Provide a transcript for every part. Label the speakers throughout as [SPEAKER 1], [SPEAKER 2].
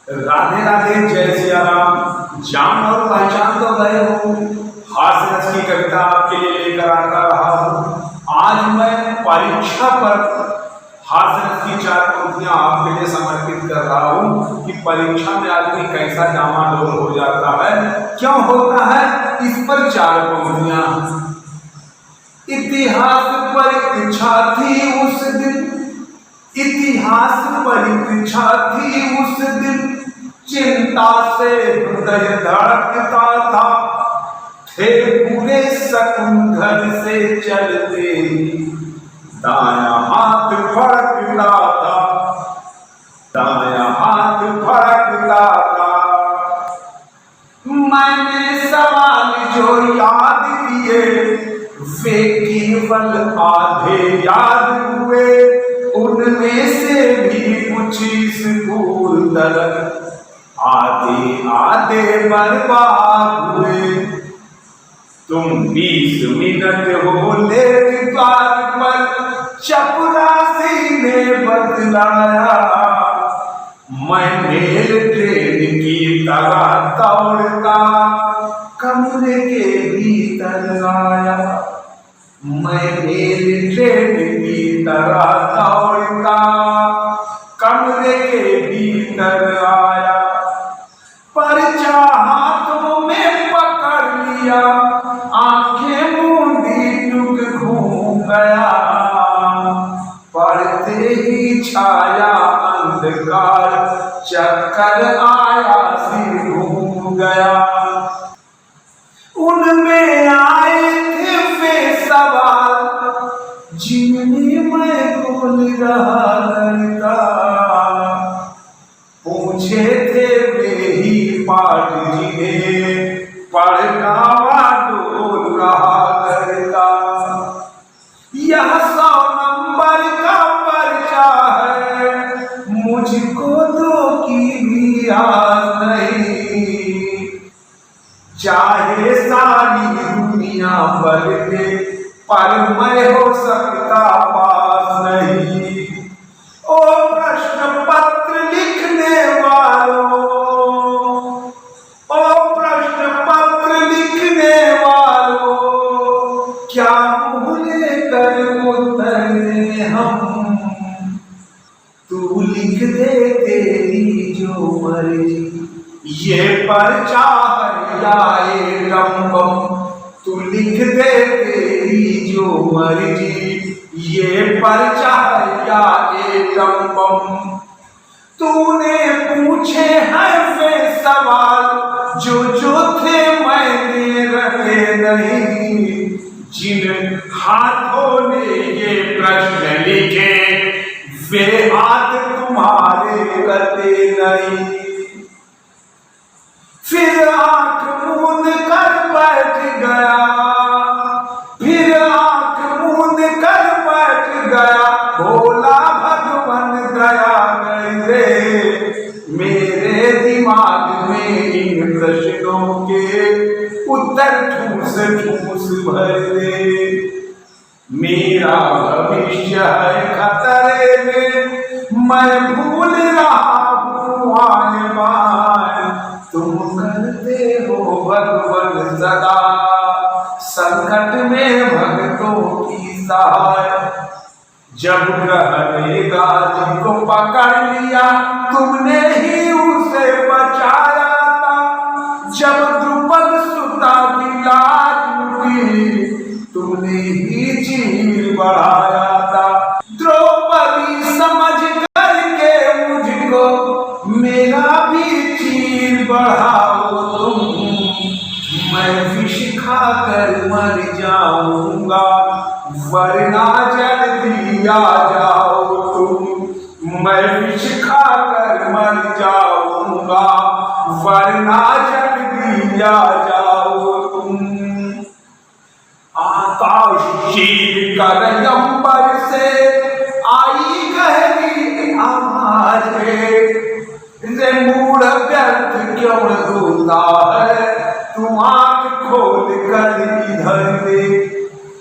[SPEAKER 1] राधे राधे, जय सिया राम। जान और पहचान तो गए हो, हास्य रस की कविता आपके लिए लेकर आता रहा हूँ। आज मैं परीक्षा पर हास्य रस की 4 पंक्तियां आपके लिए समर्पित कर रहा हूँ कि परीक्षा में आदमी कैसा डामाडोल हो जाता है, क्यों होता है, इस पर 4 पंक्तियां। इतिहास परीक्षा थी उस दिन, इतिहास परीक्षा थी उस दिन, चिंता से हृदय धड़कता था, थे पूरे शकुन घर से चलते, दायां हाथ फड़कता था, दायां हाथ फड़कता था। मैंने सवाल जो याद किए वे केवल आधे याद हुए, उनमें से भी कुछ स्कूल तक आधे आधे बर्बाद हुए। तुम 20 मिनट हो लेट द्वार पर, चपरासी ने बतलाया, मैं मेल ट्रेन की तरह दौड़ता कमरे के भीतर आया, मैं मेल ट्रेन की तरह दौड़ता कमरे के भीतर आया। पर्चा हाथों में पकड़ लिया, आंखें मूंदी टुक घूम गया, पढ़ते ही छाया अंधकार, चक्कर आया सिर घूम गया। उनमें आए थे वे सवाल जिन्हें मैं बोल रहा करता, पूछे थे वे ही पाठ जिन्हें पढ़ना डोल रहा करता। यह 100 नंबर का पर्चा है, मुझको 2 की भी आस नहीं, चाहे सारी दुनिया बदले पर मैं हो सकता पास नहीं। ओ प्रश्न पत्र लिखने वालों, ओ प्रश्न पत्र लिखने वालों, क्या भूले कर उत्तर दे हम, तू लिख दे तेरी जो मर्जी, ये पर्चा है या एटम बम, तू लिख दे तेरी जो मर्जी, ये पर्चा है या एटम बम। तूने पूछे हैं वे सवाल जो जो थे मैंने रखे नहीं, जिन हाथों ने ये प्रश्न लिखे वे हाथ तुम्हारे कटे नहीं। फिर आंख मूंद कर बैठ गया, फिर आंख मूंद कर बैठ गया, भोला भगवान दया करे, मेरे दिमाग में इन प्रश्नों के उत्तर ठूस ठूस भर दे। मेरा भविष्य है खतरे में, मैं भूल रहा हूँ आने बार, तुम करते हो भगवान सदा संकट में भक्तों की सहाय। जब ग्रह ने गाजी को पकड़ लिया, तुमने ही उसे बचाया था, जब द्रुपद सुता की लाज लुटी, तुमने ही चीर बढ़ाया था। द्रौपदी समझ करके मुझको मेरा भी चीर बढ़ाओ तुम, मैं विष खाकर मर जाऊंगा, वरना जल्दी आ जाओ तुम, मैं विष खाकर मर जाऊंगा, वरना जल्दी आ जाओ तुम। आकाश चीर कर अंबर से आई गहरी आवाज, रे मूढ़ व्यर्थ क्यों रोता है, तू आंख खोल कर इधर दे,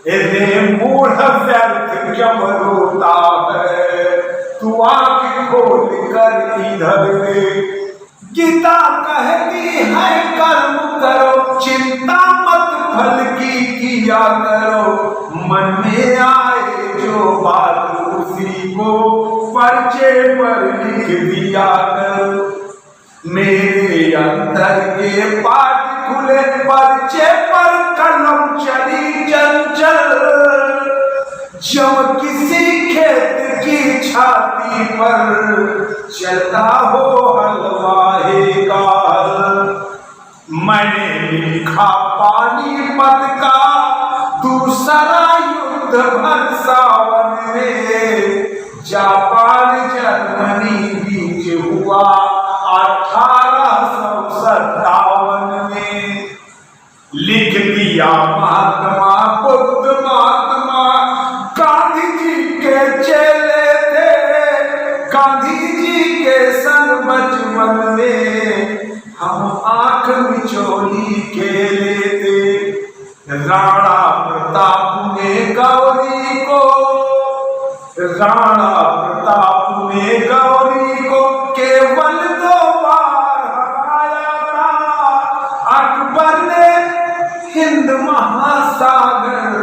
[SPEAKER 1] रे मूढ़ व्यर्थ क्यों रोता है, तू आंख खोल कर इधर दे। गीता कहती है कर्म करो, चिंता मत फल की किया करो। मन में आए जो बात उसी को पर्चे पर लिख दिया करो। मेरे अंदर के पाठ खुले पर्चे पर कलम चली चंचल। जब किसी खेत की छाती पर चलता हो हलवाहे का हल। मैंने लिखा पानीपत का दूसरा युद्ध भर सावन में। जापान जर्मनी बीच हुआ 1857 में। लिख दिया महात्मा बुद्ध महात्मा गांधी जी के चेले थे। गांधी जी के संग बचपन में हम आंख मिचोली खेले थे। राणा प्रताप ने गौरी को, राणा प्रताप ने गौरी को केवल 2 बार हराया था। अकबर ने हिंद महासागर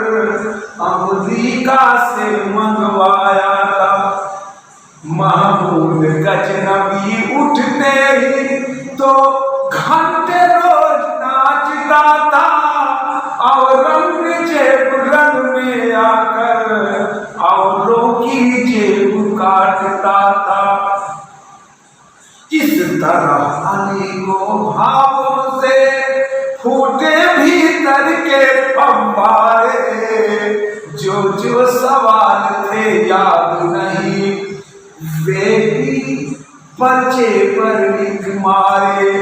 [SPEAKER 1] अमेरिका से मंगवाया था। महमूद गजनबी उठते ही तो घंटे रोज नाचता था। औरंगजेब रंग में आकर औरों की जेब काटता था। इस तरह अनेकों भावों से फूटे भीतर के फव्वारे। जो जो सवाल थे याद नहीं, वे भी पर्चे पर लिख मारे।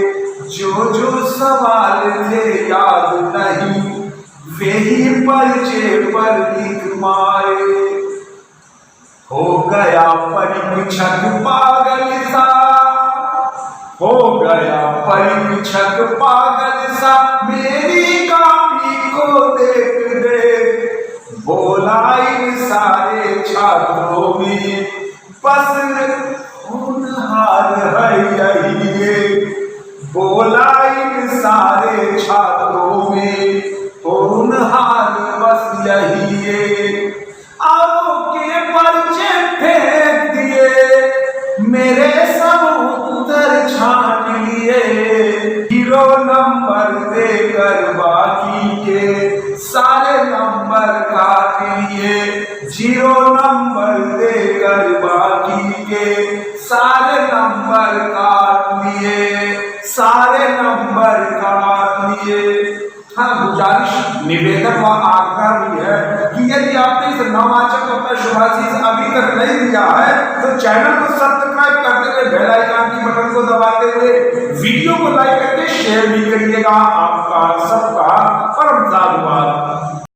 [SPEAKER 1] जो जो सवाल थे याद नहीं, वे ही पर्चे पर लिख मारे। हो गया परीक्षक पागल सा, हो गया परीक्षक पागल सा मेरी कॉपी को देख देख। बोला इन सारे छात्रों में बस होनहार है यही। बोला इन सारे छात्रों में होनहार बस यही है। आओ के पर्चे फेंक दिए, मेरे सब उत्तर छांट लिए। 0 नंबर देकर बाकी के सारे नंबर काट लिए। 0 नंबर देकर बाकी के सारे नंबर काट लिए, सारे नंबर काट लिए। हाँ, गुजारिश निवेदन व आग्रह भी है कि यदि आपने इस नववाचक को अपना शुभाशीष अभी तक नहीं दिया है तो चैनल को सब्सक्राइब करते हुए बेल आइकन की बटन को दबाते हुए वीडियो को लाइक करके शेयर भी करिएगा। आपका सबका परम धन्यवाद।